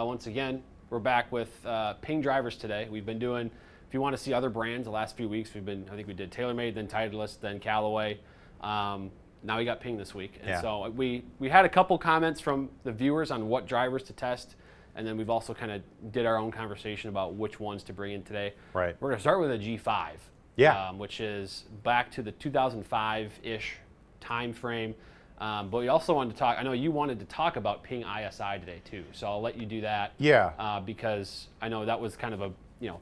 once again, we're back with PING drivers today. We've been doing, if you want to see other brands, the last few weeks, I think we did TaylorMade, then Titleist, then Callaway. Now we got PING this week. And so we had a couple comments from the viewers on what drivers to test. And then we've also kind of did our own conversation about which ones to bring in today. Right. We're going to start with a G5, which is back to the 2005-ish time frame. But we also wanted to talk, I know you wanted to talk about PING ISI today too. So I'll let you do that. Yeah. Because I know that was kind of a,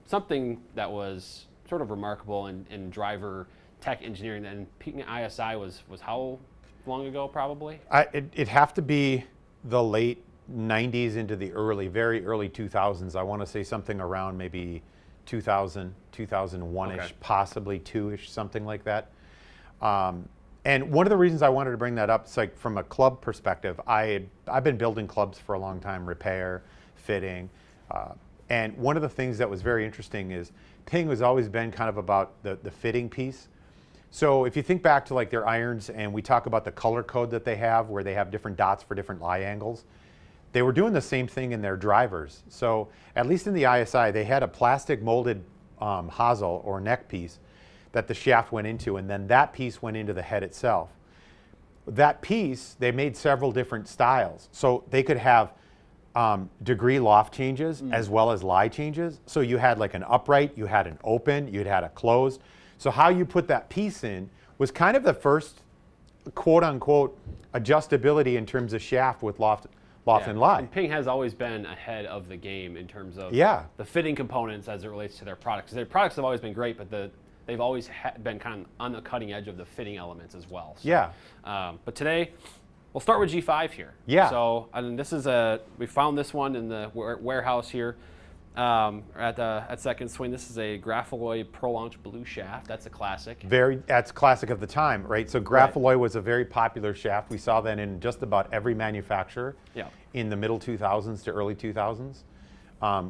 something that was sort of remarkable in driver tech engineering. And PING ISI was how long ago probably? It'd have to be the late 90s into the very early 2000s. I want to say something around maybe 2000, 2001-ish, possibly 2-ish, something like that. And one of the reasons I wanted to bring that up is like from a club perspective, I've been building clubs for a long time, repair, fitting. And one of the things that was very interesting is PING has always been kind of about the fitting piece. So if you think back to like their irons and we talk about the color code that they have where they have different dots for different lie angles, they were doing the same thing in their drivers. So at least in the ISI, they had a plastic molded hosel or neck piece that the shaft went into, and then that piece went into the head itself. That piece, they made several different styles. So they could have degree loft changes as well as lie changes. So you had like an upright, you had an open, you had a closed. So how you put that piece in was kind of the first quote unquote adjustability in terms of shaft with loft and lie. And PING has always been ahead of the game in terms of the fitting components as it relates to their products. Their products have always been great, but they've always been kind of on the cutting edge of the fitting elements as well. So, but today, we'll start with G5 here. Yeah. So and this is we found this one in the warehouse here at Second Swing. This is a Graphalloy Pro Launch Blue shaft. That's a classic. That's classic of the time, right? So Graphalloy was a very popular shaft. We saw that in just about every manufacturer in the middle 2000s to early 2000s.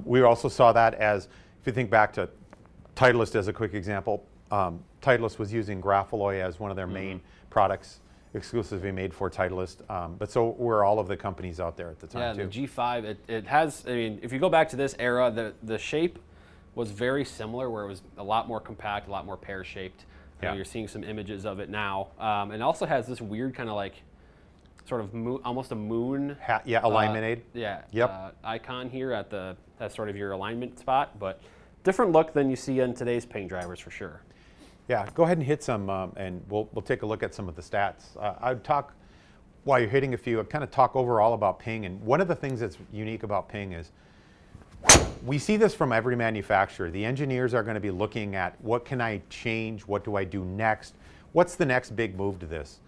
We also saw that as, if you think back to Titleist as a quick example, Titleist was using Graphalloy as one of their main products exclusively made for Titleist, but so were all of the companies out there at the time too. Yeah, the G5, it has, I mean, if you go back to this era, the shape was very similar where it was a lot more compact, a lot more pear-shaped. You're seeing some images of it now. And it also has this weird kind of like, sort of almost a moon. Alignment aid. Icon here at that's sort of your alignment spot, but different look than you see in today's PING drivers for sure. Yeah, go ahead and hit some, and we'll take a look at some of the stats. I'd talk, while you're hitting a few, I'd kind of talk overall about PING. And one of the things that's unique about PING is we see this from every manufacturer. The engineers are going to be looking at what can I change, what do I do next, what's the next big move to this.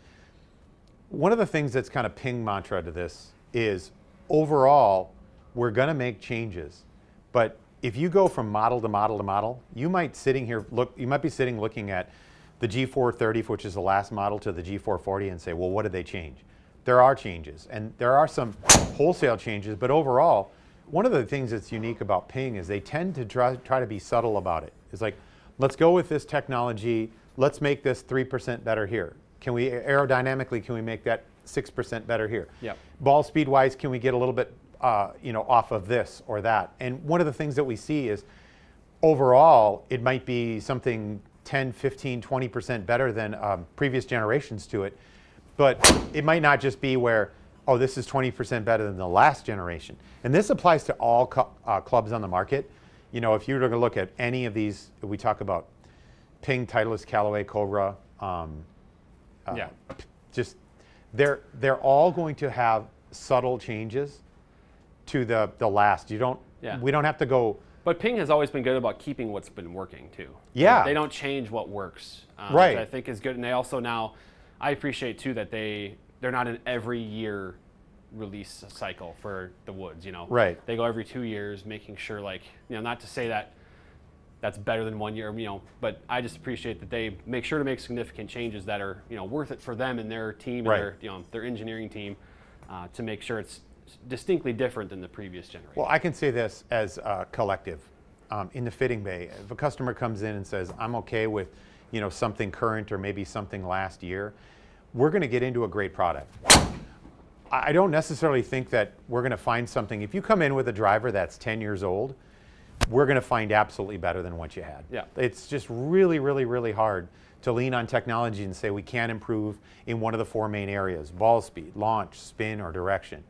One of the things that's kind of PING mantra to this is overall, we're going to make changes, but if you go from model to model to model, you might be sitting looking at the G430, which is the last model, to the G440 and say, well, what did they change? There are changes, and there are some wholesale changes, but overall, one of the things that's unique about PING is they tend to try to be subtle about it. It's like, let's go with this technology, let's make this 3% better here. Can we, aerodynamically, can we make that 6% better here? Ball speed-wise, can we get a little bit off of this or that? And one of the things that we see is overall, it might be something 10, 15, 20% better than previous generations to it. But it might not just be where, oh, this is 20% better than the last generation. And this applies to all clubs on the market. You know, if you were to look at any of these, we talk about PING, Titleist, Callaway, Cobra, just they're all going to have subtle changes to the last. We don't have to go. But PING has always been good about keeping what's been working too. They don't change what works, which I think is good. And they also now, I appreciate too that they're not an every year release cycle for the woods. They go every 2 years, making sure not to say that that's better than 1 year, but I just appreciate that they make sure to make significant changes that are worth it for them and their team and their engineering team to make sure it's distinctly different than the previous generation. Well, I can say this as a collective. In the fitting bay, if a customer comes in and says, I'm okay with something current or maybe something last year, we're going to get into a great product. I don't necessarily think that we're going to find something. If you come in with a driver that's 10 years old, we're going to find absolutely better than what you had. Yeah. It's just really, really, really hard to lean on technology and say we can't improve in one of the 4 main areas: ball speed, launch, spin, or direction.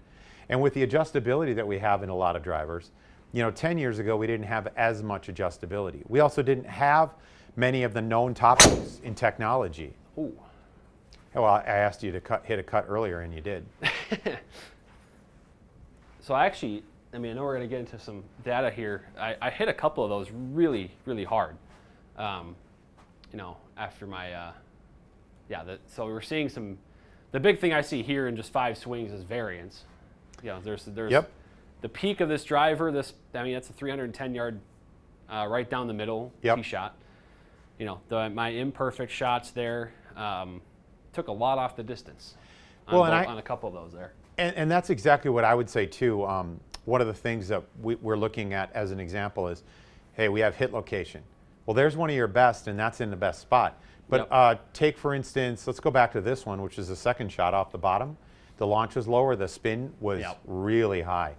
And with the adjustability that we have in a lot of drivers, 10 years ago we didn't have as much adjustability. We also didn't have many of the known topics in technology. Ooh. Well, I asked you to hit a cut earlier, and you did. So I know we're going to get into some data here. I hit a couple of those really, really hard. After my, so we're seeing some. The big thing I see here in just 5 swings is variance. There's Yep. the peak of this driver. That's a 310-yard, right down the middle Yep. tee shot. My imperfect shots there. Took a lot off the distance on a couple of those there. And that's exactly what I would say too. One of the things that we're looking at as an example is, hey, we have hit location. Well, there's one of your best, and that's in the best spot. But take, for instance, let's go back to this one, which is the second shot off the bottom. The launch was lower, the spin was really high.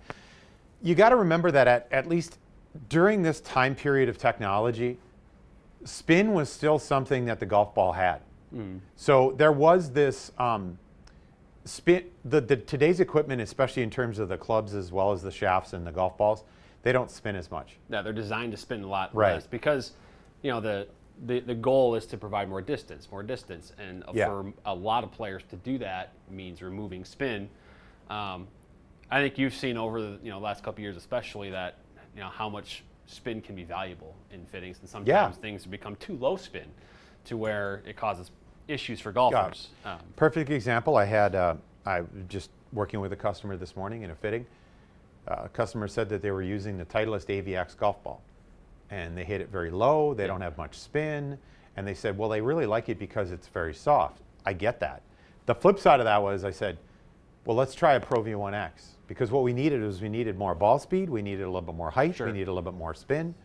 You got to remember that at least during this time period of technology, spin was still something that the golf ball had. So there was this spin. Today's equipment, especially in terms of the clubs as well as the shafts and the golf balls, they don't spin as much. Yeah, they're designed to spin a lot less because the goal is to provide more distance, and for a lot of players to do that means removing spin. I think you've seen over the last couple of years, especially that how much spin can be valuable in fittings, and sometimes things become too low spin to where it causes issues for golfers. Perfect example. I was just working with a customer this morning in a fitting. A customer said that they were using the Titleist AVX golf ball, and they hit it very low. They don't have much spin, and they said, well, they really like it because it's very soft. I get that. The flip side of that was, I said, well, let's try a Pro V1X, because what we needed was more ball speed, we needed a little bit more height, we needed a little bit more spin.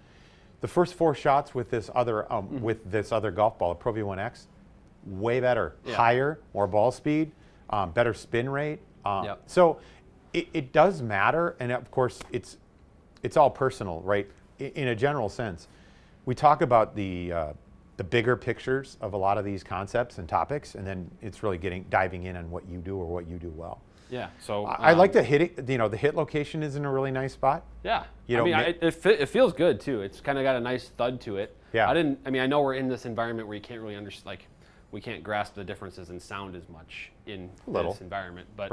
The first 4 shots with this other golf ball, a Pro V1X, way better, higher, more ball speed, better spin rate. So it does matter, and of course it's all personal, right? In a general sense, we talk about the bigger pictures of a lot of these concepts and topics, and then it's really diving in on what you do or what you do well. Yeah. So I like to hit it. The hit location is in a really nice spot. Yeah. It feels good too. It's kind of got a nice thud to it. Yeah. I know we're in this environment where you can't really understand, we can't grasp the differences in sound as much in this environment. But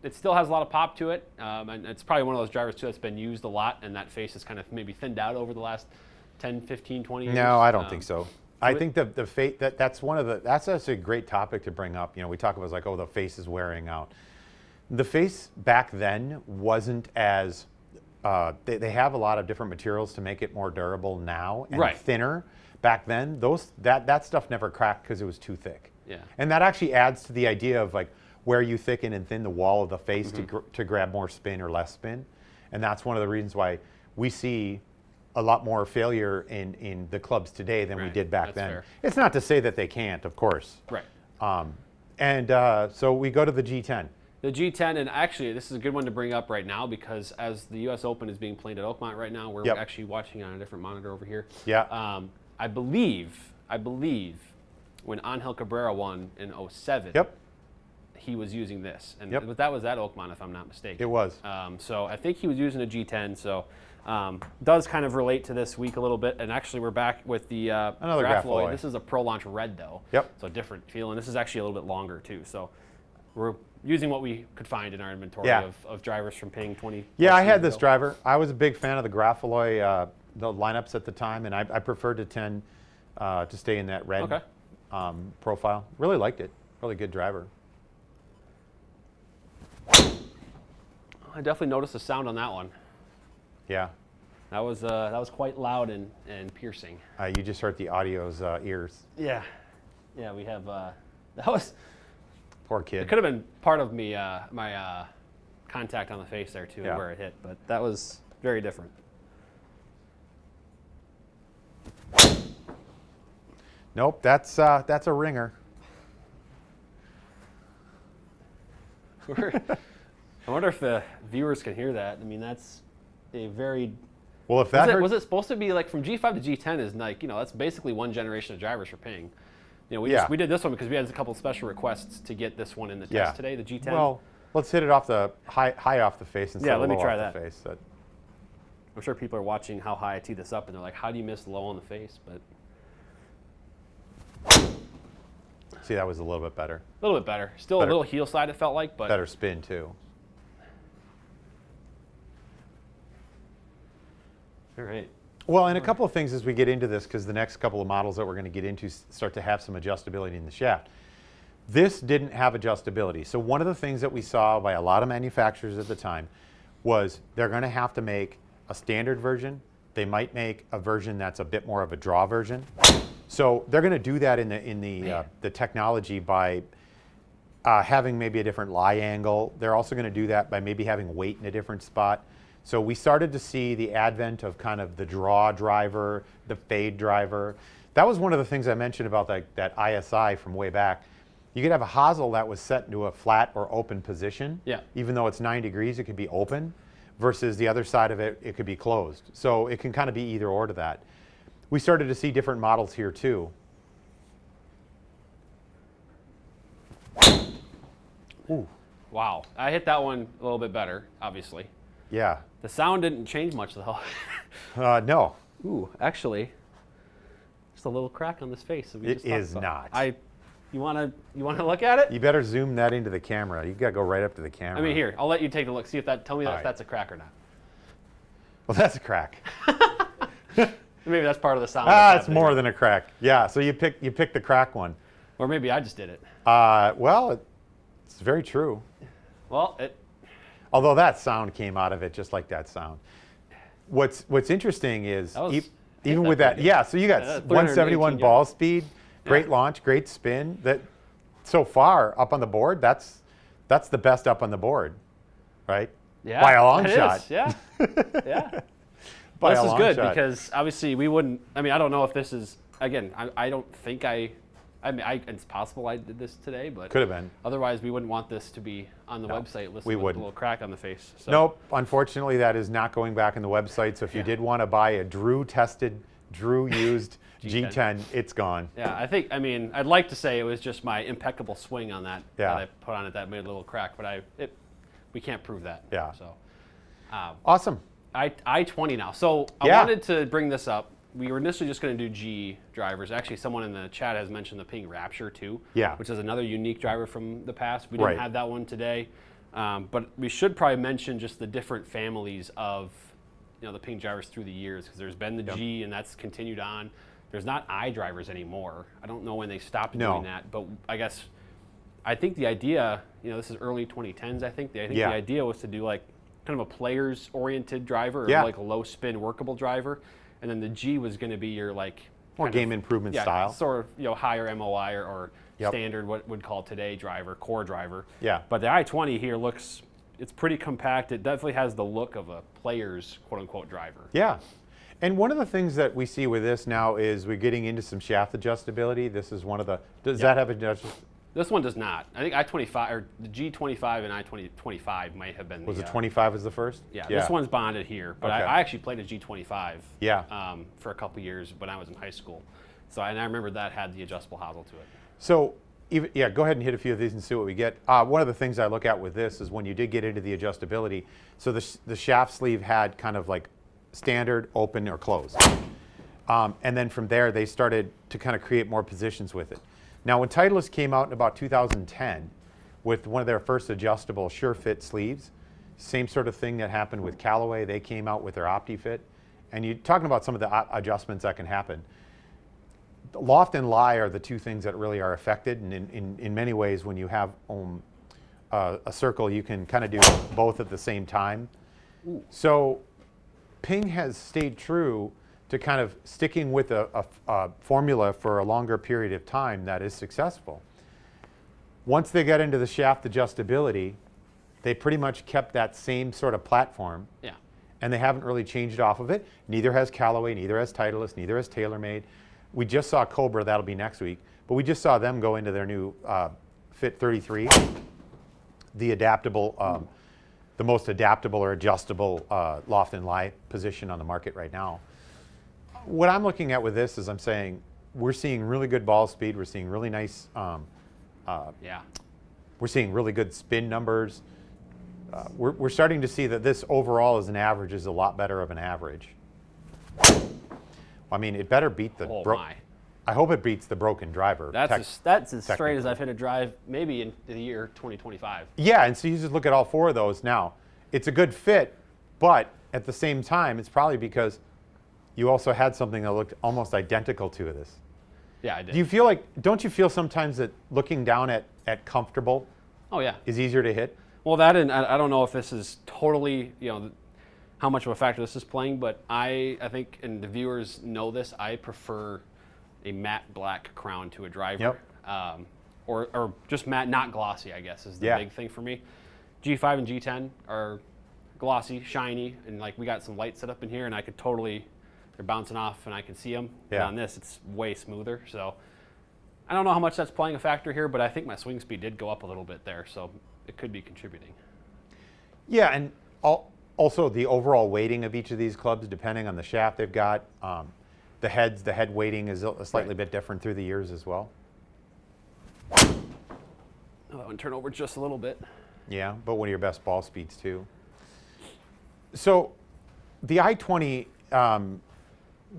it still has a lot of pop to it, and it's probably one of those drivers too that's been used a lot, and that face has kind of maybe thinned out over the last 10, 15, 20 years. No, I don't think so. I think that's a great topic to bring up. We talk about the face is wearing out. The face back then wasn't as they have a lot of different materials to make it more durable now and thinner. Back then, that stuff never cracked because it was too thick. Yeah. And that actually adds to the idea of where you thicken and thin the wall of the face to grab more spin or less spin. And that's one of the reasons why we see a lot more failure in the clubs today than we did back then. Fair. It's not to say that they can't, of course. Right. So we go to the G10. The G10, and actually this is a good one to bring up right now because as the U.S. Open is being played at Oakmont right now, we're actually watching on a different monitor over here. Yeah. I believe when Angel Cabrera won in 2007, he was using this. But that was at Oakmont, if I'm not mistaken. It was. So I think he was using a G10, so does kind of relate to this week a little bit. And actually we're back with the another Grafaloy. This is a Pro Launch Red though. So different feel, and this is actually a little bit longer too. So we're using what we could find in our inventory of drivers from PING 20. Yeah, I had this driver. I was a big fan of the Grafaloy, the lineups at the time, and I preferred to tend to stay in that red profile. Really liked it. Really good driver. I definitely noticed the sound on that one. Yeah. That was quite loud and piercing. You just hurt the audio's ears. Yeah. Yeah, we have, that was... Poor kid. It could have been part of me, my contact on the face there too, where it hit, but that was very different. Nope, that's a ringer. I wonder if the viewers can hear that. I mean, that's a very... Well, if that was it supposed to be like from G5 to G10 is like, that's basically one generation of drivers for Ping. We did this one because we had a couple of special requests to get this one in the test today, the G10. Well, let's hit it off the high off the face instead of low off the face. I'm sure people are watching how high I tee this up and they're like, how do you miss low on the face? But see, that was a little bit better. A little bit better. Still a little heel side, it felt like, but better spin too. All right. Well, and a couple of things as we get into this, because the next couple of models that we're going to get into start to have some adjustability in the shaft. This didn't have adjustability. So one of the things that we saw by a lot of manufacturers at the time was they're going to have to make a standard version. They might make a version that's a bit more of a draw version. So they're going to do that in the technology by having maybe a different lie angle. They're also going to do that by maybe having weight in a different spot. So we started to see the advent of kind of the draw driver, the fade driver. That was one of the things I mentioned about that ISI from way back. You could have a hosel that was set into a flat or open position. Yeah. Even though it's 9 degrees, it could be open, versus the other side of it, it could be closed. So it can kind of be either or to that. We started to see different models here too. Ooh. Wow. I hit that one a little bit better, obviously. Yeah. The sound didn't change much though. No. Ooh, actually, just a little crack on this face. It is not. You wanna look at it? You better zoom that into the camera. You gotta go right up to the camera. I mean, here, I'll let you take a look. See if tell me if that's a crack or not. Well, that's a crack. Maybe that's part of the sound. It's more than a crack. Yeah. So you picked the crack one. Or maybe I just did it. Well, it's very true. Well, although that sound came out of it just like that sound. What's interesting is even with that, so you got 171 ball speed, great launch, great spin. That so far up on the board, that's the best up on the board, right? Yeah, by a long shot. Yeah, yeah. This is good because obviously we wouldn't. I mean, I don't know if this is again. I don't think I mean, it's possible I did this today, but could have been. Otherwise, we wouldn't want this to be on the website listed with a little crack on the face. So. Nope. Unfortunately, that is not going back on the website. So if you did want to buy a Drew-tested, Drew-used G10, it's gone. Yeah, I mean, I'd like to say it was just my impeccable swing on that that I put on it that made a little crack, but we can't prove that. Yeah. So. Awesome. I-20 now. So I wanted to bring this up. We were initially just going to do G drivers. Actually, someone in the chat has mentioned the Ping Rapture too, which is another unique driver from the past. We didn't have that one today, but we should probably mention just the different families of the Ping drivers through the years, because there's been the G and that's continued on. There's not I drivers anymore. I don't know when they stopped doing that, but I think the idea, this is early 2010s. I think the idea was to do like kind of a players-oriented driver, or like a low spin workable driver. And then the G was going to be your more game improvement style, sort of higher MOI or standard what would call today driver, core driver. Yeah. But the I-20 here it's pretty compact. It definitely has the look of a player's quote unquote driver. Yeah. And one of the things that we see with this now is we're getting into some shaft adjustability. This is one of the. Does that have adjustability? This one does not. I think I-25 or the G25 and I-25 might have been. Was it 25 as the first? Yeah, this one's bonded here, but I actually played a G25. For a couple years when I was in high school, so and I remember that had the adjustable hosel to it. So go ahead and hit a few of these and see what we get. One of the things I look at with this is when you did get into the adjustability. So the shaft sleeve had kind of like standard, open, or closed, and then from there they started to kind of create more positions with it. Now, when Titleist came out in about 2010 with one of their first adjustable SureFit sleeves, same sort of thing that happened with Callaway. They came out with their OptiFit. And you're talking about some of the adjustments that can happen. Loft and lie are the two things that really are affected. And in many ways, when you have a circle, you can kind of do both at the same time. Ooh. So Ping has stayed true to kind of sticking with a formula for a longer period of time that is successful. Once they got into the shaft adjustability, they pretty much kept that same sort of platform. Yeah. And they haven't really changed off of it. Neither has Callaway, neither has Titleist, neither has TaylorMade. We just saw Cobra, that'll be next week, but we just saw them go into their new Fit 33. the adaptable, the most adaptable or adjustable loft and lie position on the market right now. What I'm looking at with this is I'm saying we're seeing really good ball speed. We're seeing really nice, we're seeing really good spin numbers. We're starting to see that this overall as an average is a lot better of an average. I mean, it better beat the. I hope it beats the broken driver. That's as straight as I've hit a drive maybe in the year 2025. Yeah, and so you just look at all four of those now. It's a good fit, but at the same time, it's probably because you also had something that looked almost identical to this. Yeah, I did. Do you feel like? Don't you feel sometimes that looking down at comfortable? Oh yeah. Is easier to hit? Well, that and I don't know if this is totally how much of a factor this is playing, but I think, and the viewers know this, I prefer a matte black crown to a driver. Yep. Or just matte, not glossy, I guess, is the big thing for me. G5 and G10 are glossy, shiny, and like we got some lights set up in here, and I could totally, they're bouncing off and I can see them. Yeah. And on this, it's way smoother. So I don't know how much that's playing a factor here, but I think my swing speed did go up a little bit there, so it could be contributing. Yeah, and also the overall weighting of each of these clubs, depending on the shaft they've got. The head weighting is a slightly bit different through the years as well. Oh, that one turned over just a little bit. Yeah, but one of your best ball speeds too. So the I-20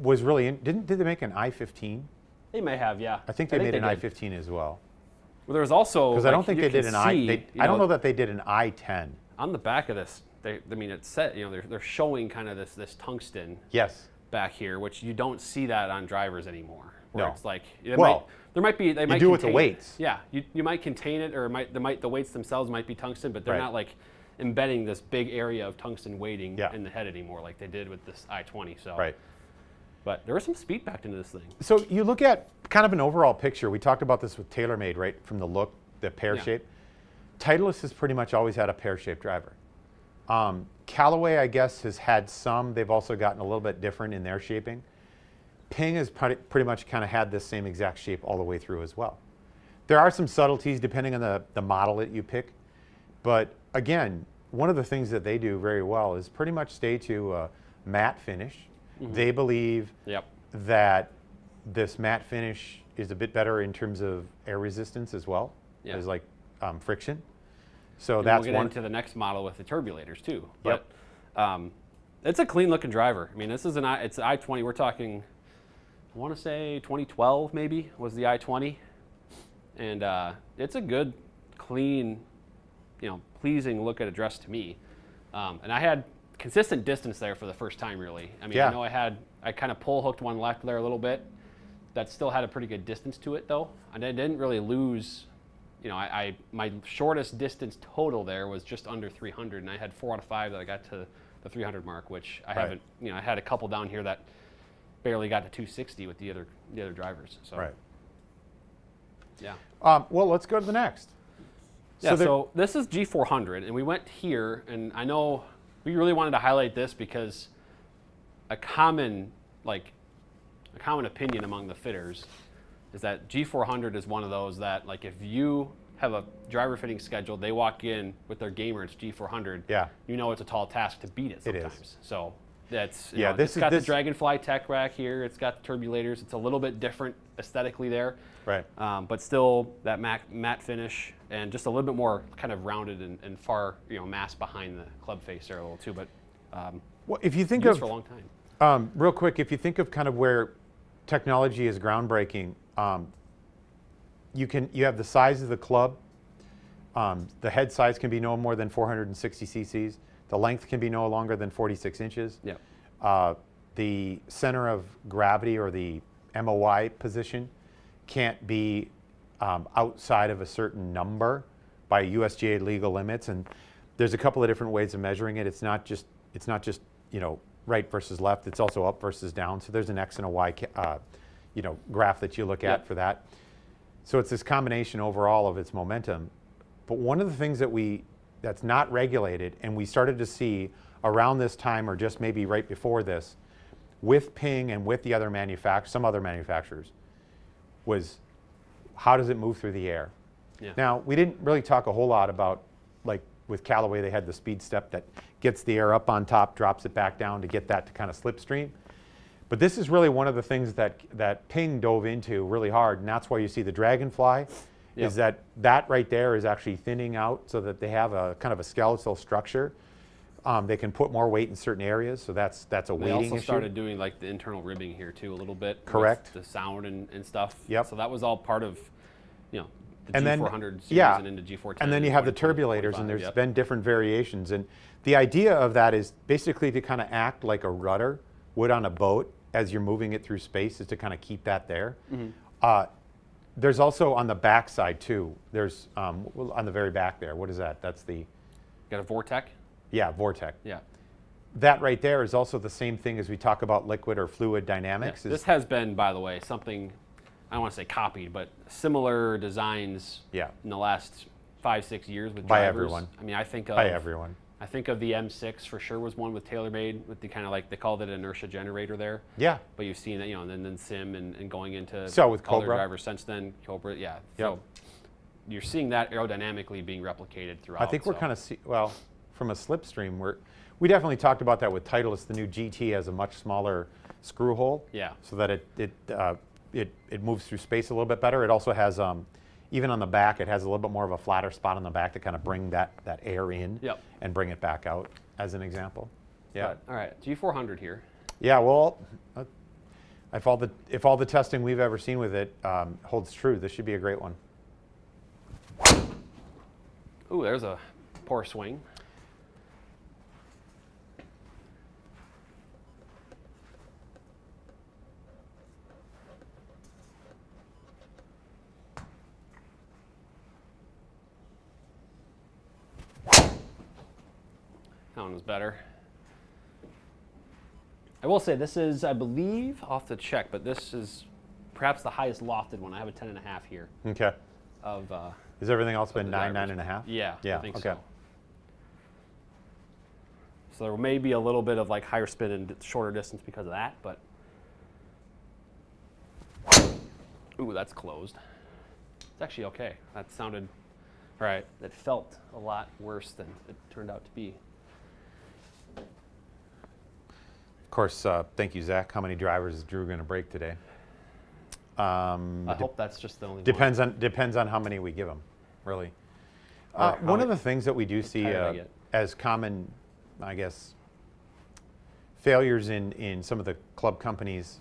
was really, did they make an I-15? They may have, yeah. I think they made an I-15 as well. Well, there was also, because I don't think they did an I don't know that they did an I-10. On the back of this, I mean, it's set, they're showing kind of this tungsten back here, which you don't see that on drivers anymore. Where it's like, they might do with the weights. Yeah, you might contain it, or the weights themselves might be tungsten, but they're not like embedding this big area of tungsten weighting in the head anymore, like they did with this I-20. So, but there was some speed packed into this thing. So you look at kind of an overall picture. We talked about this with TaylorMade, right? From the look, the pear shape. Titleist has pretty much always had a pear-shaped driver. Callaway, I guess, has had some. They've also gotten a little bit different in their shaping. Ping has pretty much kind of had this same exact shape all the way through as well. There are some subtleties depending on the model that you pick. But again, one of the things that they do very well is pretty much stay to a matte finish. They believe that this matte finish is a bit better in terms of air resistance as well as like friction. So that's we'll get into the next model with the turbulators too. But it's a clean looking driver. I mean, this is it's an I-20. We're talking, I want to say 2012 maybe was the I-20, and it's a good, clean, pleasing look at a dress to me. And I had consistent distance there for the first time, really. I mean, I know I kind of pull hooked one left there a little bit. That still had a pretty good distance to it though, and I didn't really lose. My shortest distance total there was just under 300, and I had 4 out of 5 that I got to the 300 mark, which I haven't. I had a couple down here that barely got to 260 with the other drivers. So. Yeah. Well, let's go to the next. Yeah. So this is G400, and we went here, and I know we really wanted to highlight this because a common opinion among the fitters is that G400 is one of those that, like, if you have a driver fitting schedule, they walk in with their gamer, it's G400. It's a tall task to beat it sometimes. It is. So that's it's got the Dragonfly tech rack here. It's got the turbulators. It's a little bit different aesthetically there. But still that matte finish and just a little bit more kind of rounded and far mass behind the club face there a little too. But well, if you think for a long time. Real quick, if you think of kind of where technology is groundbreaking. You have the size of the club. The head size can be no more than 460 cc's. The length can be no longer than 46 inches. The center of gravity or the MOI position can't be outside of a certain number by USGA legal limits. And there's a couple of different ways of measuring it. It's not just right versus left. It's also up versus down. So there's an X and a Y graph that you look at for that. So it's this combination overall of its momentum. But one of the things that's not regulated, and we started to see around this time or just maybe right before this, with Ping and with the other some other manufacturers, was how does it move through the air? Now, we didn't really talk a whole lot about like with Callaway, they had the speed step that gets the air up on top, drops it back down to get that to kind of slipstream. But this is really one of the things that Ping dove into really hard, and that's why you see the Dragonfly, is that right there is actually thinning out so that they have a kind of a skeletal structure. They can put more weight in certain areas, so that's a weighting issue. They also started doing like the internal ribbing here too a little bit. Correct. With the sound and stuff. Yep. So that was all part of, the and G400 series and into G410. And then you have the turbulators, and there's been different variations. And the idea of that is basically to kind of act like a rudder would on a boat as you're moving it through space, is to kind of keep that there. There's also on the back side too. There's on the very back there. What is that? That's the. Got a Vortec? Yeah, Vortec. Yeah. That right there is also the same thing as we talk about liquid or fluid dynamics. Yeah. This has been, by the way, something, I don't want to say copied, but similar designs in the last 5-6 years with drivers. By everyone. I mean, I think of. By everyone. I think of the M6 for sure was one with TaylorMade with the kind of like, they called it an inertia generator there. Yeah. But you've seen that, and then Sim and going into with other Cobra drivers since then, Cobra, yeah. So you're seeing that aerodynamically being replicated throughout. I think we're kind of, from a slipstream, we definitely talked about that with Titleist. The new GT has a much smaller screw hole. Yeah. So that it moves through space a little bit better. It also has, even on the back, it has a little bit more of a flatter spot on the back to kind of bring that air in and bring it back out, as an example. Yeah. All right, G400 here. Yeah, well, if all the testing we've ever seen with it holds true, this should be a great one. Ooh, there's a poor swing. That one was better. I will say this is, I believe, I'll have to check, but this is perhaps the highest lofted one. I have a 10.5 here. Okay. Has everything else been 9.5? Yeah, I think okay. so. So there may be a little bit of like higher spin and shorter distance because of that, but. Ooh, that's closed. It's actually okay. That sounded, all right, that felt a lot worse than it turned out to be. Of course, thank you, Zach. How many drivers is Drew going to break today? I hope that's just the only depends one. Depends on how many we give him, really. One of the things that we do see as common, I guess, failures in some of the club companies,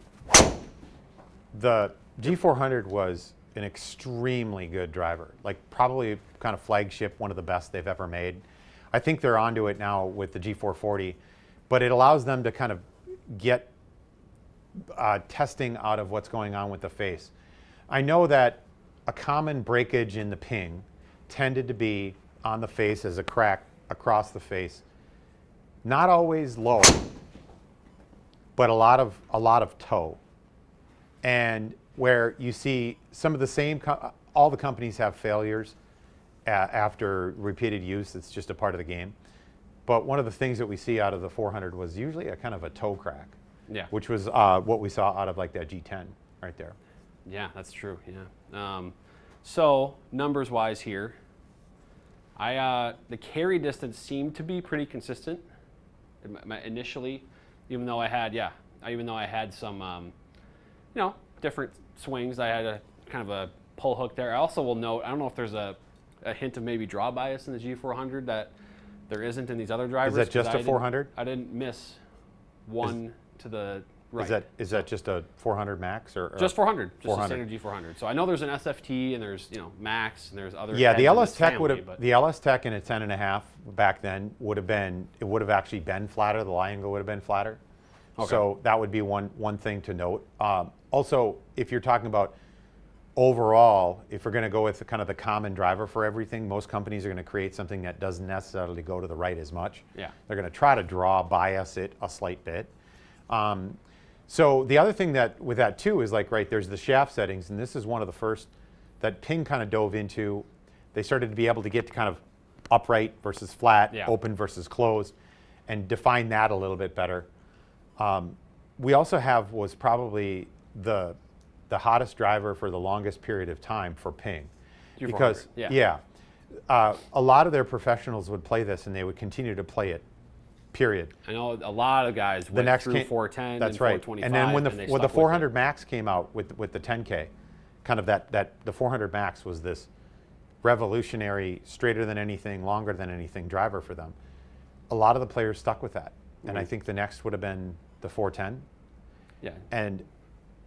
the G400 was an extremely good driver, like probably kind of flagship, one of the best they've ever made. I think they're onto it now with the G440, but it allows them to kind of get testing out of what's going on with the face. I know that a common breakage in the Ping tended to be on the face as a crack across the face. Not always low, but a lot of toe. And where you see some of the same, all the companies have failures after repeated use. It's just a part of the game. But one of the things that we see out of the 400 was usually a kind of a toe crack, which was what we saw out of like that G10 right there. Yeah, that's true. Yeah. So numbers-wise here, the carry distance seemed to be pretty consistent initially, even though I had some, different swings. I had a kind of a pull hook there. I also will note, I don't know if there's a hint of maybe draw bias in the G400 that there isn't in these other drivers. Is that just a 400? I didn't miss one to the right. Is that just a 400 Max or just 400? Just 400. a standard G400. So I know there's an SFT and there's Max and there's other. Yeah, the LS Tech the LS Tech in a 10.5 back then would have actually been flatter. The lie angle would have been flatter. Okay. So that would be one thing to note. Also, if you're talking about overall, if we're going to go with kind of the common driver for everything, most companies are going to create something that doesn't necessarily go to the right as much. Yeah. They're going to try to bias it a slight bit. So the other thing with that too is there's the shaft settings, and this is one of the first that Ping kind of dove into. They started to be able to get to kind of upright versus flat, open versus closed, and define that a little bit better. We also was probably the hottest driver for the longest period of time for Ping. Because A lot of their professionals would play this, and they would continue to play it. Period. I know a lot of guys went through 410 that's and right. 425. And then when the 400 Max came out with the 10K, kind of the 400 Max was this revolutionary, straighter than anything, longer than anything driver for them. A lot of the players stuck with that. Mm-hmm. And I think the next would have been the 410. Yeah. And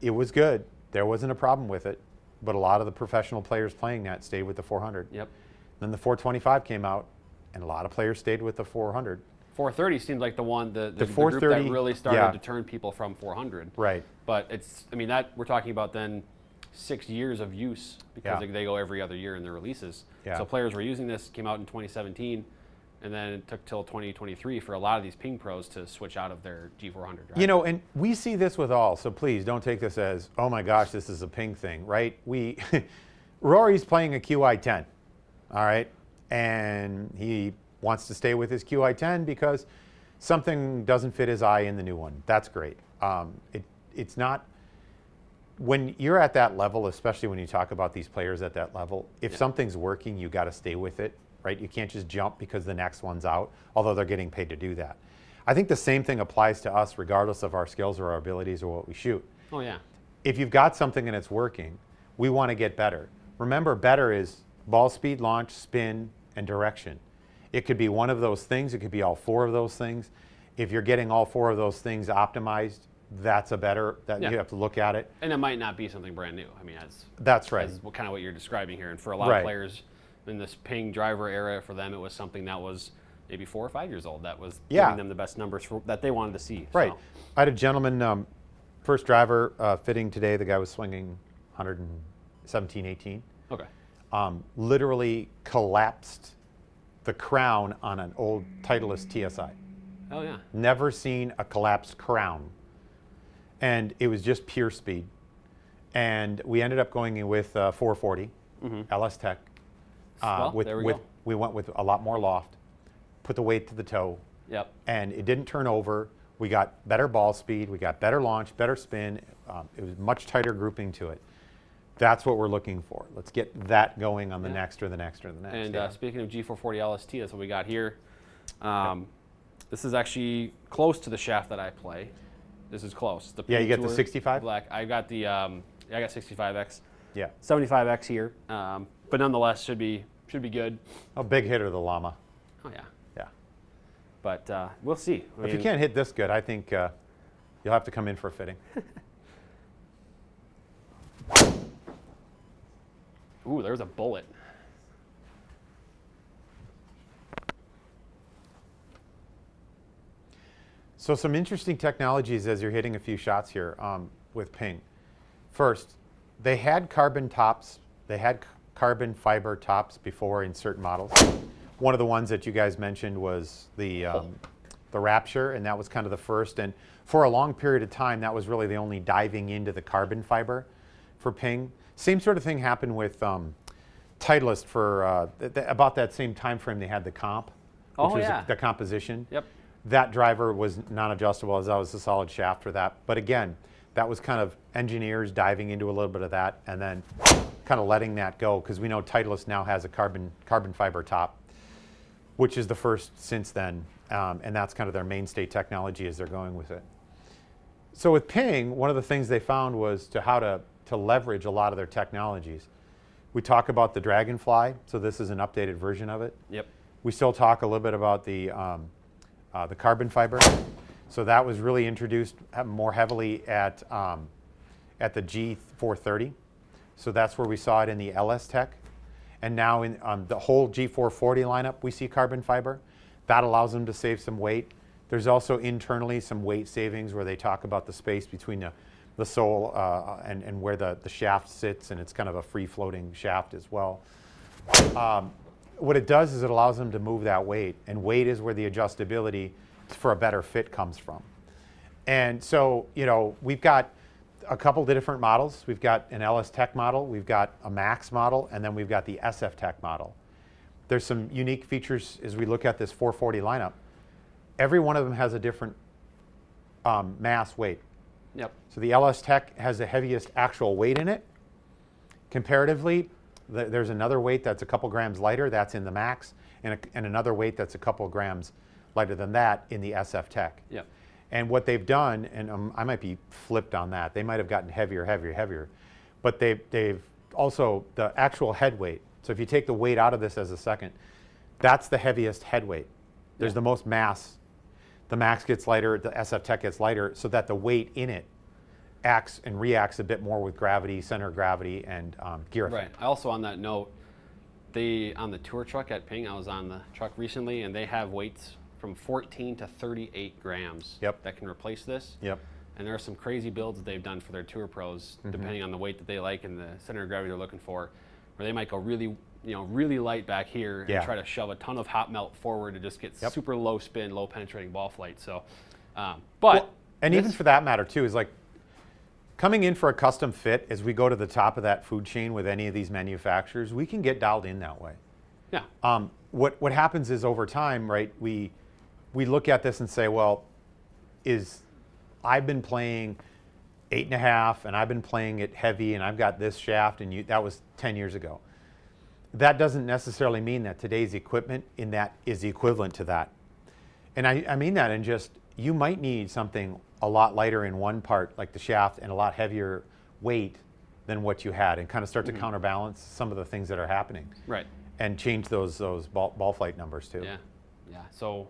it was good. There wasn't a problem with it. But a lot of the professional players playing that stayed with the 400. Yep. Then the 425 came out, and a lot of players stayed with the 400. 430 seems like the one, the group that really started to turn people from 400. Right. But it's, I mean, that we're talking about then 6 years of use because they go every other year in their releases. Yeah. So players were using this, came out in 2017, and then it took till 2023 for a lot of these Ping pros to switch out of their G400. Right? You know, and we see this with all, so please don't take this as, oh my gosh, this is a Ping thing, right? Rory's playing a QI10, all right? And he wants to stay with his QI10 because something doesn't fit his eye in the new one. That's great. It's not, when you're at that level, especially when you talk about these players at that level, if something's working, you got to stay with it, right? You can't just jump because the next one's out, although they're getting paid to do that. I think the same thing applies to us regardless of our skills or our abilities or what we shoot. Oh, yeah. If you've got something and it's working, we want to get better. Remember, better is ball speed, launch, spin, and direction. It could be one of those things. It could be all four of those things. If you're getting all four of those things optimized, that's a better, you have to look at it. And it might not be something brand new. I mean, that's right. That's kind of what you're describing here. And for a lot of players in this Ping driver era, for them, it was something that was maybe 4 or 5 years old that was giving them the best numbers that they wanted to see. Right. So. I had a gentleman, first driver fitting today. The guy was swinging 117, 18. Okay. Literally collapsed the crown on an old Titleist TSI. Oh, yeah. Never seen a collapsed crown. And it was just pure speed. And we ended up going with 440 LS Tech. We went with a lot more loft, put the weight to the toe. Yep. And it didn't turn over. We got better ball speed. We got better launch, better spin. It was much tighter grouping to it. That's what we're looking for. Let's get that going on the next or the next or the next. And speaking of G440 LST, that's what we got here. This is actually close to the shaft that I play. This is close. The you get the 65? Black. I got the I got 65X. Yeah. 75X here. But nonetheless should be good. A big hitter, the Llama. Oh yeah. Yeah. But we'll see. If you can't hit this good, I think you'll have to come in for a fitting. Ooh, there's a bullet. So some interesting technologies as you're hitting a few shots here with Ping. First, they had carbon tops. They had carbon fiber tops before in certain models. One of the ones that you guys mentioned was the Rapture, and that was kind of the first. And for a long period of time, that was really the only diving into the carbon fiber for Ping. Same sort of thing happened with Titleist for about that same time frame. They had the comp, which was the composition. Yep. That driver was non-adjustable, as that was the solid shaft for that. But again, that was kind of engineers diving into a little bit of that and then kind of letting that go, because we know Titleist now has a carbon fiber top, which is the first since then, and that's kind of their mainstay technology as they're going with it. So with Ping, one of the things they found was how to leverage a lot of their technologies. We talk about the Dragonfly, so this is an updated version of it. Yep. We still talk a little bit about the carbon fiber. So that was really introduced more heavily at the G430. So that's where we saw it in the LS Tech. And now in the whole G440 lineup, we see carbon fiber. That allows them to save some weight. There's also internally some weight savings where they talk about the space between the sole and where the shaft sits, and it's kind of a free-floating shaft as well. What it does is it allows them to move that weight, and weight is where the adjustability for a better fit comes from. And so, you know, we've got a couple of different models. We've got an LS Tech model, we've got a Max model, and then we've got the SF Tech model. There's some unique features as we look at this 440 lineup. Every one of them has a different mass weight. Yep. So the LS Tech has the heaviest actual weight in it. Comparatively, There's another weight that's a couple grams lighter, that's in the Max, and another weight that's a couple grams lighter than that in the SF Tech. Yep. And what they've done, and I might be flipped on that, they might have gotten heavier, but they've also, the actual head weight, so if you take the weight out of this as a second, that's the heaviest head weight. There's the most mass. The Max gets lighter, the SF Tech gets lighter, so that the weight in it acts and reacts a bit more with gravity, center of gravity, and gear effect. Right. Also on that note, on the tour truck at Ping, I was on the truck recently, and they have weights from 14 to 38 grams that can replace this. Yep. And there are some crazy builds that they've done for their tour pros, depending on the weight that they like and the center of gravity they're looking for, where they might go really, really light back here and try to shove a ton of hot melt forward to just get super low spin, low penetrating ball flight. So, even for that matter too, is like coming in for a custom fit, as we go to the top of that food chain with any of these manufacturers, we can get dialed in that way. Yeah. What happens is over time, right, we look at this and say, well, I've been playing 8.5 and I've been playing it heavy and I've got this shaft and that was 10 years ago. That doesn't necessarily mean that today's equipment in that is equivalent to that. And I mean that in just, you might need something a lot lighter in one part, like the shaft, and a lot heavier weight than what you had, and kind of start to counterbalance some of the things that are happening. Right. And change those ball flight numbers too. Yeah. Yeah. So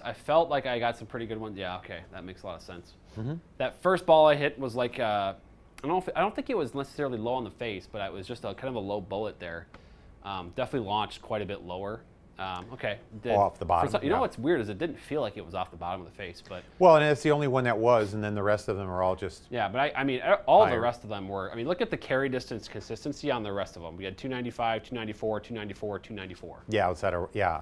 I felt like I got some pretty good ones. Yeah, okay, that makes a lot of sense. That first ball I hit was like, I don't think it was necessarily low on the face, but it was just kind of a low bullet there. Definitely launched quite a bit lower. Okay. Off the bottom. You know what's weird is it didn't feel like it was off the bottom of the face, but. Well, and it's the only one that was, and then the rest of them are all just. Yeah, but I mean, all the rest of them were. I mean, look at the carry distance consistency on the rest of them. We had 295, 294, 294, 294. Yeah,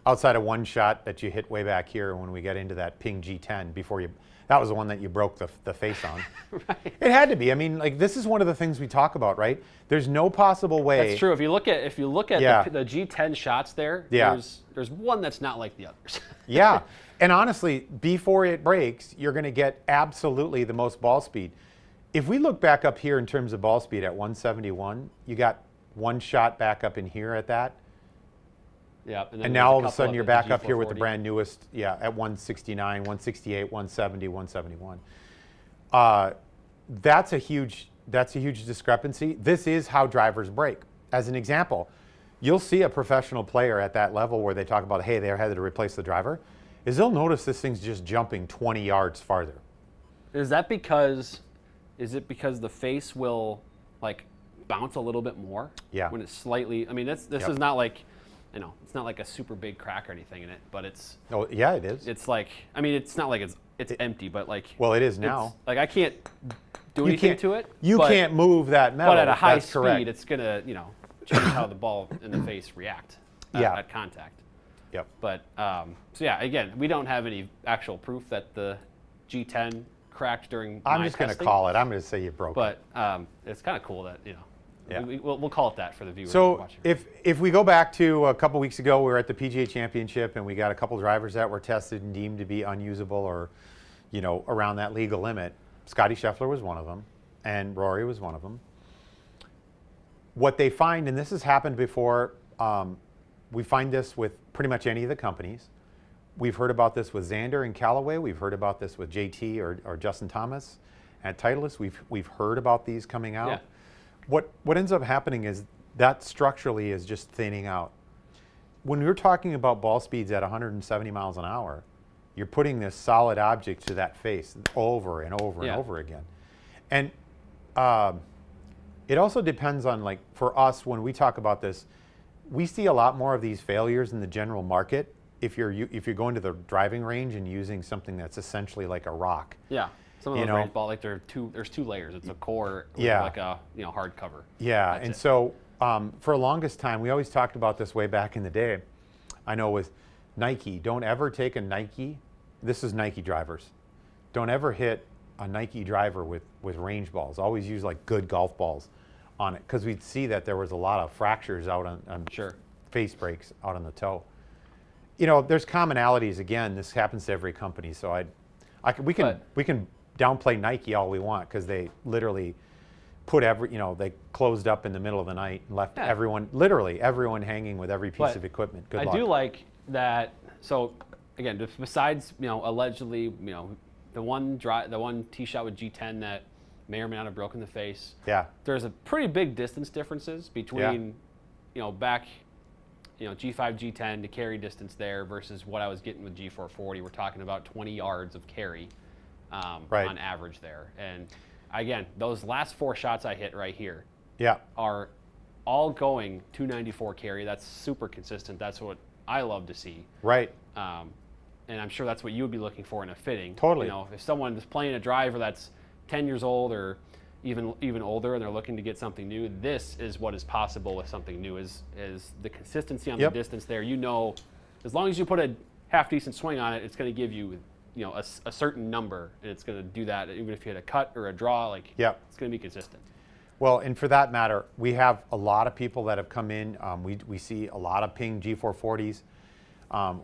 outside of one shot that you hit way back here when we get into that PING G440 that was the one that you broke the face on. Right. It had to be. I mean, like, this is one of the things we talk about, right? There's no possible way. That's true. If you look at the G10 shots there, there's one that's not like the others. Yeah. And honestly, before it breaks, you're going to get absolutely the most ball speed. If we look back up here in terms of ball speed at 171, you got one shot back up in here at that. Yeah, and now all of a sudden you're back up here with the brand newest, at 169, 168, 170, 171. That's a huge discrepancy. This is how drivers break. As an example, you'll see a professional player at that level where they talk about, hey, they had to replace the driver, is they'll notice this thing's just jumping 20 yards farther. Is it because the face will like bounce a little bit more? Yeah. When it's slightly, I mean, this is not like, it's not like a super big crack or anything in it, but it's. Oh yeah, it is. It's like, I mean, it's not like it's empty, but like. Well, it is now. Like I can't do anything to it. You can't move that metal. But at a high speed, correct. it's gonna, change how the ball in the face react at contact. Yep. But so yeah, again, we don't have any actual proof that the G10 cracked during. I'm just going to call it. I'm going to say you broke it. But it's kind of cool that we'll call it that for the viewers. So if we go back to a couple weeks ago, we were at the PGA Championship and we got a couple drivers that were tested and deemed to be unusable or, around that legal limit. Scotty Scheffler was one of them, and Rory was one of them. What they find, and this has happened before, we find this with pretty much any of the companies. We've heard about this with Xander and Callaway. We've heard about this with JT or Justin Thomas at Titleist. We've heard about these coming out. Yeah. What ends up happening is that structurally is just thinning out. When you're talking about ball speeds at 170 miles an hour, you're putting this solid object to that face over and over and over again. And it also depends on, like, for us, when we talk about this, we see a lot more of these failures in the general market if you're going to the driving range and using something that's essentially like a rock. Yeah. Some of those range ball, like there's two layers. It's a core with like a hard cover. Yeah, and so for the longest time, we always talked about this way back in the day. I know with Nike, don't ever take a Nike. This is Nike drivers. Don't ever hit a Nike driver with range balls. Always use like good golf balls on it, because we'd see that there was a lot of fractures out on face breaks out on the toe. There's commonalities. Again, this happens to every company. So we can downplay Nike all we want, because they literally put they closed up in the middle of the night and left literally everyone hanging with every piece of equipment. Good luck. I do like that. So again, besides, allegedly, the one tee shot with G10 that may or may not have broken the face. Yeah. There's a pretty big distance differences between, back, G5, G10, the carry distance there versus what I was getting with G440. We're talking about 20 yards of carry on average there. And again, those last 4 shots I hit right here are all going 294 carry. That's super consistent. That's what I love to see. Right. And I'm sure that's what you would be looking for in a fitting. Totally. If someone is playing a driver that's 10 years old or even older and they're looking to get something new, this is what is possible with something new, is the consistency on the distance there. As long as you put a half decent swing on it, it's going to give you a certain number, and it's going to do that even if you hit a cut or a draw. It's going to be consistent. Well, and for that matter, we have a lot of people that have come in. We see a lot of PING G440s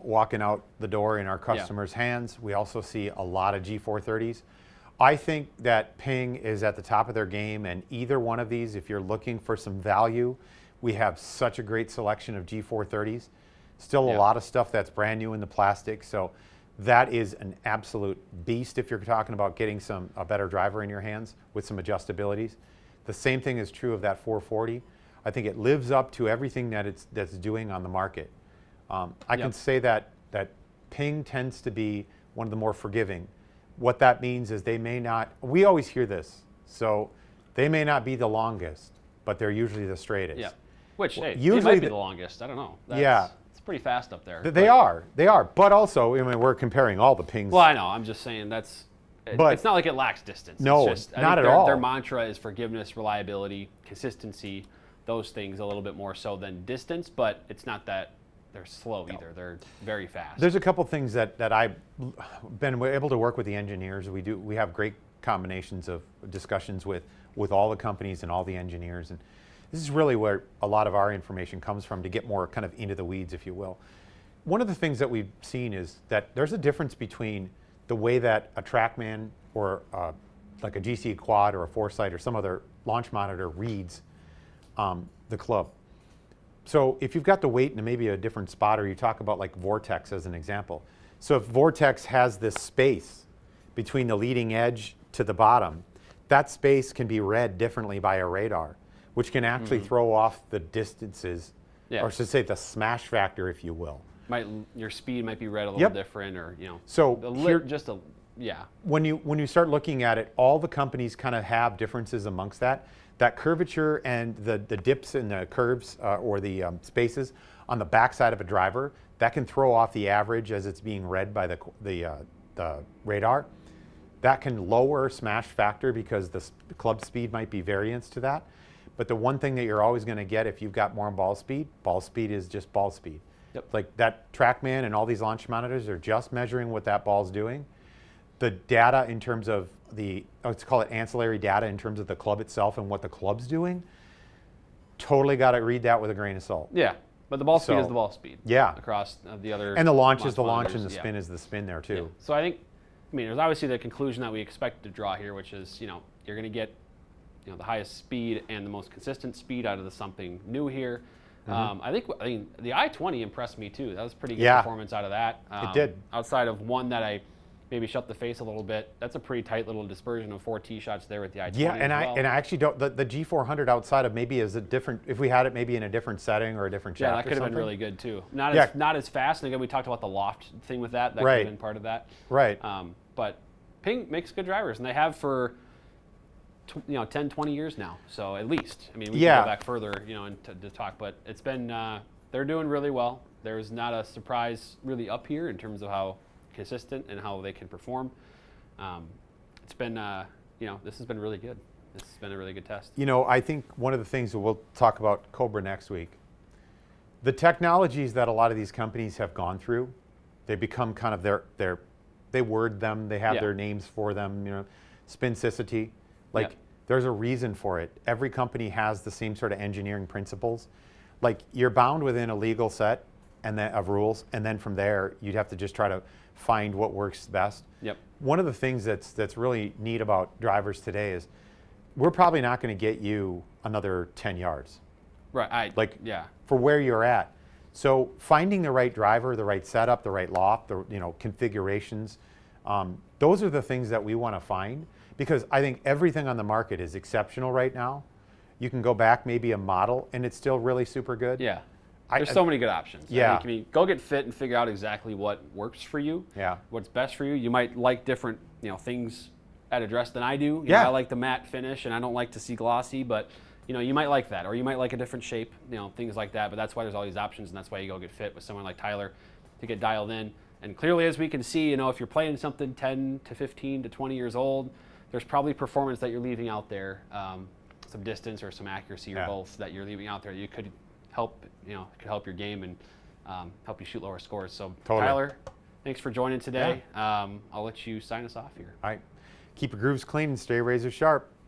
walking out the door in our customers' hands. We also see a lot of G430s. I think that PING is at the top of their game, and either one of these, if you're looking for some value, we have such a great selection of G430s. Still a lot of stuff that's brand new in the plastic, so that is an absolute beast if you're talking about getting a better driver in your hands with some adjustabilities. The same thing is true of that 440. I think it lives up to everything that's doing on the market. I can say that PING tends to be one of the more forgiving. What that means is we always hear this, so they may not be the longest, but they're usually the straightest. Yeah, which, hey, usually they might be the longest. I don't know. It's pretty fast up there. They are. But also, we're comparing all the PINGs. Well, I know. I'm just saying it's not like it lacks distance. No, it's just, not at all. Their mantra is forgiveness, reliability, consistency, those things a little bit more so than distance, but it's not that they're slow either. They're very fast. There's a couple things that I've been able to work with the engineers. We have great combinations of discussions with all the companies and all the engineers, and this is really where a lot of our information comes from to get more kind of into the weeds, if you will. One of the things that we've seen is that there's a difference between the way that a TrackMan or like a GC Quad or a Foresight or some other launch monitor reads the club. So if you've got the weight in maybe a different spot, or you talk about like Vortex as an example. So if Vortex has this space between the leading edge to the bottom, that space can be read differently by a radar, which can actually throw off the distances, or should say the smash factor, if you will. Your speed might be read a little different, or So when you start looking at it, all the companies kind of have differences amongst that. That curvature and the dips and the curves or the spaces on the backside of a driver, that can throw off the average as it's being read by the radar. That can lower smash factor because the club speed might be variance to that. But the one thing that you're always going to get if you've got more ball speed is just ball speed. Yep. Like that TrackMan and all these launch monitors are just measuring what that ball's doing. The data in terms of let's call it ancillary data in terms of the club itself and what the club's doing, totally got to read that with a grain of salt. Yeah, but the ball speed is the ball speed. Yeah. Across the other. And the launch is the launch and the spin is the spin there too. Yeah. So I think, there's obviously the conclusion that we expect to draw here, which is, you're going to get, the highest speed and the most consistent speed out of something new here. I think the i20 impressed me too. That was pretty good performance out of that. It did. Outside of one that I maybe shut the face a little bit. That's a pretty tight little dispersion of 4 tee shots there with the i20. Yeah, and I actually don't. The G400 outside of maybe is a different. If we had it maybe in a different setting or a different shaft. Yeah, that could have been really good too. Not as fast. And again, we talked about the loft thing with that. That could have been part of that. Right. But PING makes good drivers, and they have for 10, 20 years now. So at least, we can go back further, to talk. But it's been they're doing really well. There's not a surprise really up here in terms of how consistent and how they can perform. It's been this has been really good. This has been a really good test. I think one of the things that we'll talk about Cobra next week, the technologies that a lot of these companies have gone through, they become kind of they word them, they have their names for them, spincicity. There's a reason for it. Every company has the same sort of engineering principles. Like, you're bound within a legal set of rules, and then from there, you'd have to just try to find what works best. Yep. One of the things that's really neat about drivers today is we're probably not going to get you another 10 yards. Right. For where you're at. So finding the right driver, the right setup, the right loft, the configurations, those are the things that we want to find, because I think everything on the market is exceptional right now. You can go back maybe a model and it's still really super good. Yeah. There's so many good options. Yeah. I mean, go get fit and figure out exactly what works for you. Yeah. What's best for you. You might like different, things at a dress than I do. Yeah. I like the matte finish and I don't like to see glossy, but you might like that, or you might like a different shape, things like that. But that's why there's all these options, and that's why you go get fit with someone like Tyler to get dialed in. And clearly, as we can see, if you're playing something 10 to 15 to 20 years old, there's probably performance that you're leaving out there, some distance or some accuracy or both that you're leaving out there. You could help, could help your game and help you shoot lower scores. So totally. Tyler, thanks for joining today. I'll let you sign us off here. All right. Keep your grooves clean and stay razor sharp.